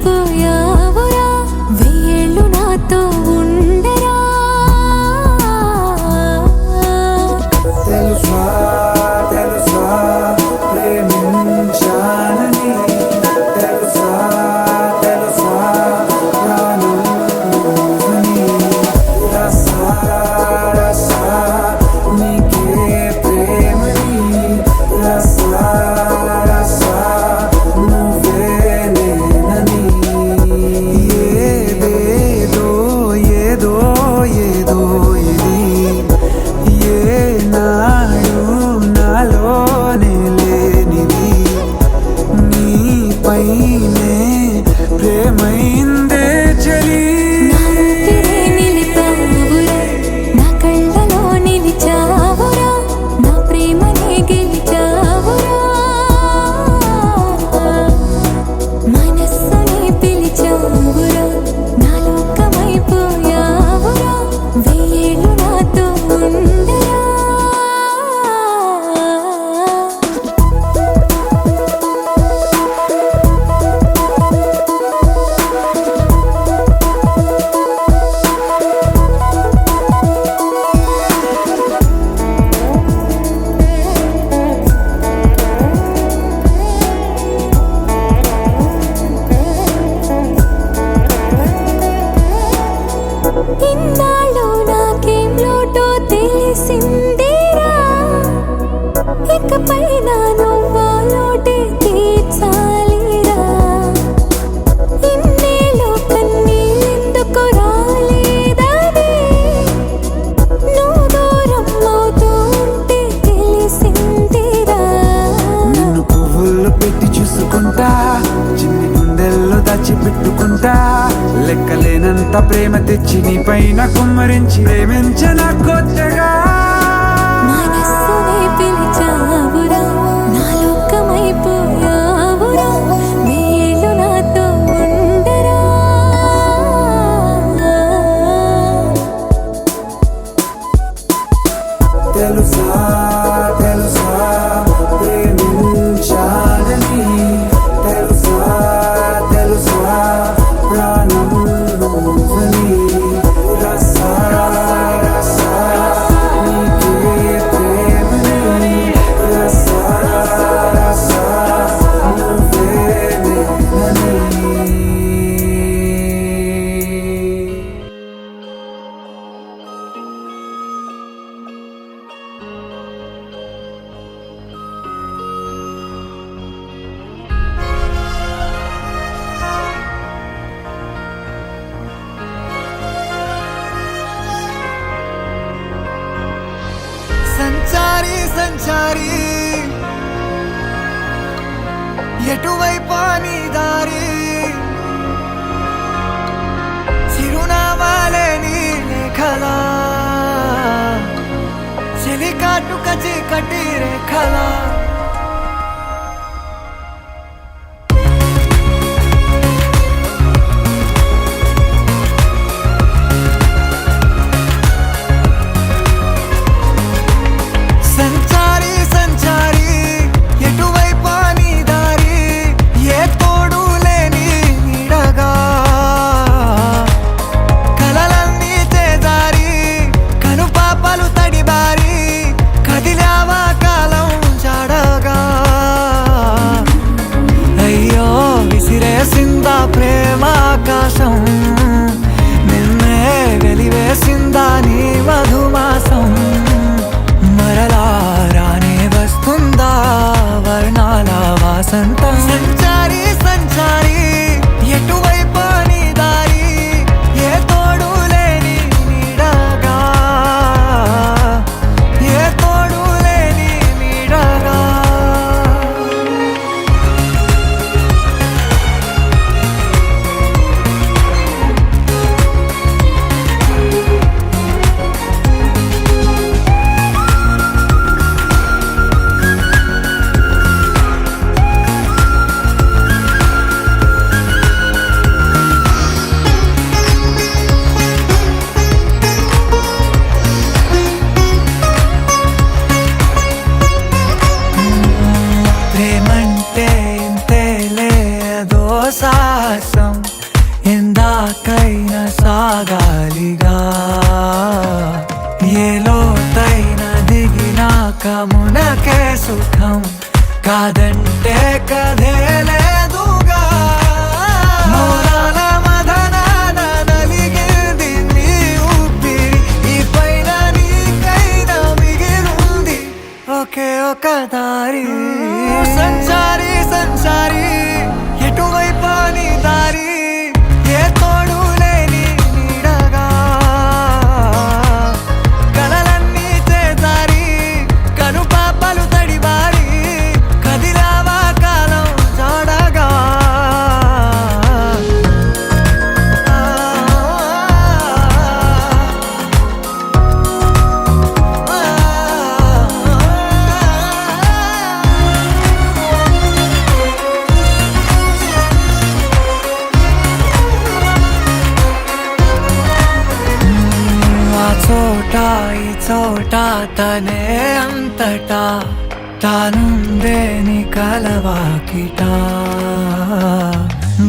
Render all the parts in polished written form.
లోకమైపోయావురా వెయ్యేళ్ళు నాతో ఉండరా తెలుసా తెలుసా ప్రేమించానని తెలుసా తెలుసా ప్రాణం నువ్వని రసా రసా నీకే ప్రేమని రసా రసా నువ్వే నేనని ఏదేదో ఏదో ఏదో ఇది ఏనాడు నాలోనే లేనిది నీపైనే ప్రేమైందే చలి నా ఊపిరే నిలిపావురా నా కళ్ళలో నిలిచావురా నా ప్రేమనే గెలిచావురా మనస్సుని పిలిచావురా నా లోకమైపోయావురా వెయ్యేళ్ళు నాతో ఉండరా ఇన్నాళ్ళు నాకేం లోటో తెలిసిందిరా ఇకపై నా నువ్వా లోటే తీర్చాలిరా ఇన్నేళ్ళు కన్నీళ్ళెందుకు రాలేదని నువ్వు దూరం అవుతూ ఉంటే తెలిసిందిరా నిన్ను పువ్వుల్లో పెట్టి చూసుకుంటా చిన్ని గుండెల్లో దాచిపెట్టుకుంటా లెక్కలేనంత ప్రేమ తెచ్చి నీ పైన కుమ్మరించి ప్రేమించిన కొత్తగా మనస్సునే పిలిచావురా నా లోకమైపోయావురా వెయ్యేళ్ళు నాతో ఉండరా తెలుసా తెలుసా ప్రేమించాలని తెలుసా తెలుసా ప్రాణం నువ్వని రసా రసా నీకే ప్రేమని రసా రసా నువ్వే నేనని సంచారి సంచారి ఎటువైపు నీ దారి చిరునామాలే నీ లేఖలా చెలికాటు కచి కటి రేఖలా సంచారి సంచారి ఎటువైపు నీ దారి ఏ తోడు లేని నీడగా కలలన్నీ చేదారి కనుపాపలు తడిబారి కదిలావా కాలం జాడగా అయ్యో విసిరేసిందా ప్రేమ ఆకాశం నిన్నే వెలివేసిందా నీ మధుమాసం మరలా రానే వస్తుందా వర్ణాల వాసంతం సంచారి సంచారి ఎటువైపు నీ దారి ఏ తోడు లేని నీడగా ఏ తోడు లేని నీడగా సాహసం ఎందాకైనా సాగాలిగా ఏ లోతైన దిగినాక మునకే సుఖం కాదంటే కథే లేదుగా మోనాల మదనాన నలిగేది నీ ఊపిరి ఈ పైన నీకైనా మిగిలుంది ఒకే ఒక దారి సంచారి సంచారి ఎటువైపు నీ దారి ఏ తోడు లేని నీడగా కలలన్నీ చేదారి కను పాపలు తడివారి కదిలావా కాలం జాడగా చోట ఈ చోట తనే అంతటా తానుందే నీ కలవాకిట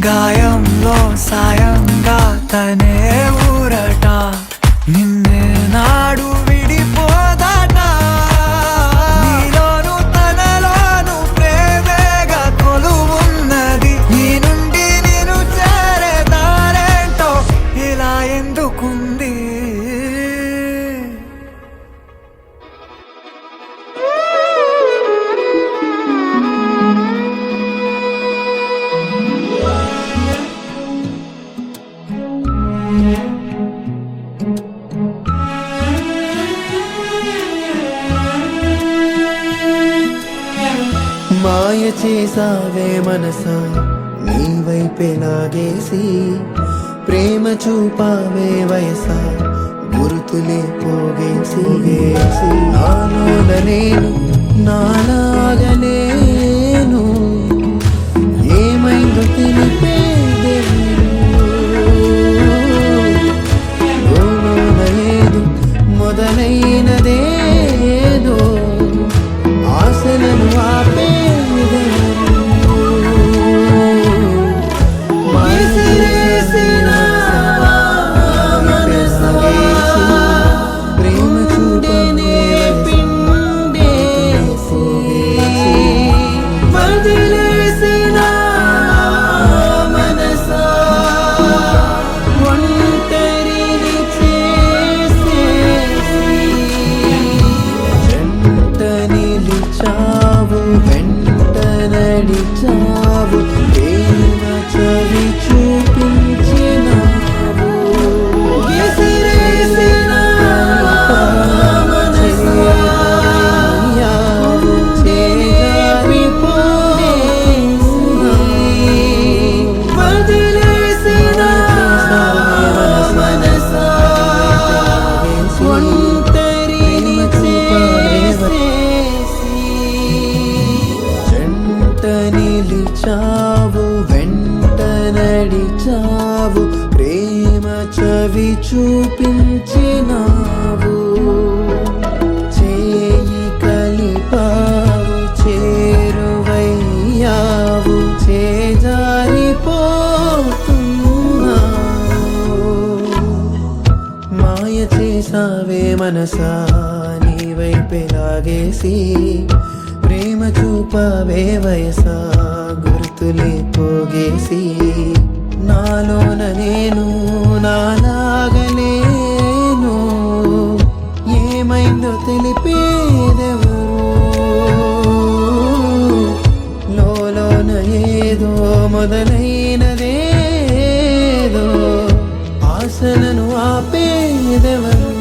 గాయంలో సాయంగా తనే ఊరట నిన్నే నాడు విడిపోదట నీలోను తనలోను ప్రేమేగా కొలువున్నది నీ నుండి నేను చేరే దారేంటో ఇలా ఎందుకుంది మాయ చేసావే మనసా నీ వైపే లాగేసి ప్రేమ చూపావే వయసా గురుతులే పోగేసి నాలోన నేను నాలాగలేను ఏమైందో తెలిపేదెవరు లోలోన లేదు మొదలైనదేదో ఆశలను ఆపేదెవరు విసిరేసిన మనసా ప్రేమ చూపనే పిండేసి వదిలేసిన మనసా ఒంటరిని చేసేసి వెంట నిలిచావు వెంట నడిచావు ప్రేమ చవి చూపించినావు విసిరేసిన మనసా వదిలేసిన మనసా ఒంటరిని చేసేసి జంట నిలిచావు వెంట నడిచావు ప్రేమ చవి చూపించినావు చేయి కలిపావు చేరువయ్యావు చేజారిపోతున్నావు మాయ చేసావే మనసా నీ వైపే లాగేసి ప్రేమ చూపావే వయసా గుర్తులే పోగేసి నాలోన నేను నాలాగలేను ఏమైందో తెలిపేదెవరు లోలోన ఏదో మొదలైనదేదో ఆశలను ఆపేదెవరు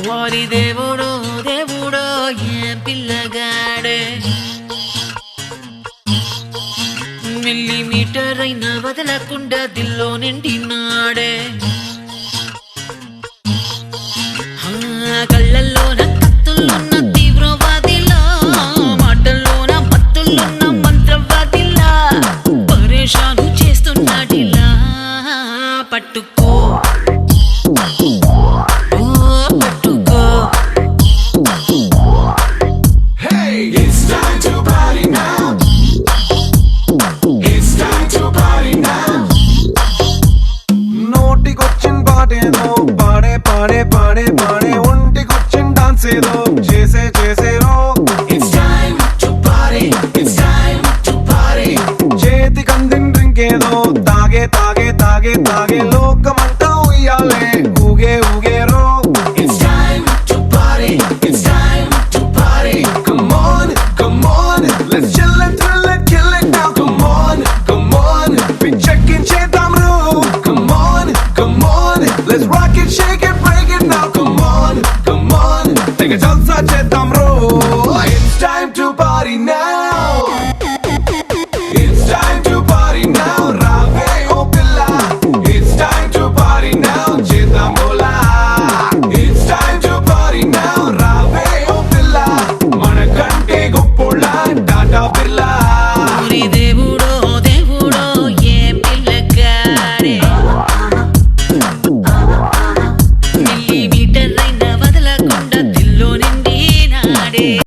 వారి దేవుడో దేవుడో ఏ పిల్లగాడే మిల్లీమీటర్ అయిన వదలకుండా దిల్లో నిండినాడే కళ్ళల్లోన కత్తులున్న తీవ్రవాదిలా మాటల్లోన మత్తులున్న మంత్రవాదిలా పరేషాను చేస్తున్నాడిలా పట్టుకో పట్టుకో It's time to party now. It's time to party now. నోటికొచ్చిన పాటేదో పాడే పాడే పాడే పాడే ఒంటికొచ్చిన డాన్స్ ఏదో చేసే చేసేరో It's time to party. It's time to party. చేతికి అందిన డ్రింక్ ఏదో తాగే తాగే తాగే తాగే లోకమంతా ఉయ్యాలే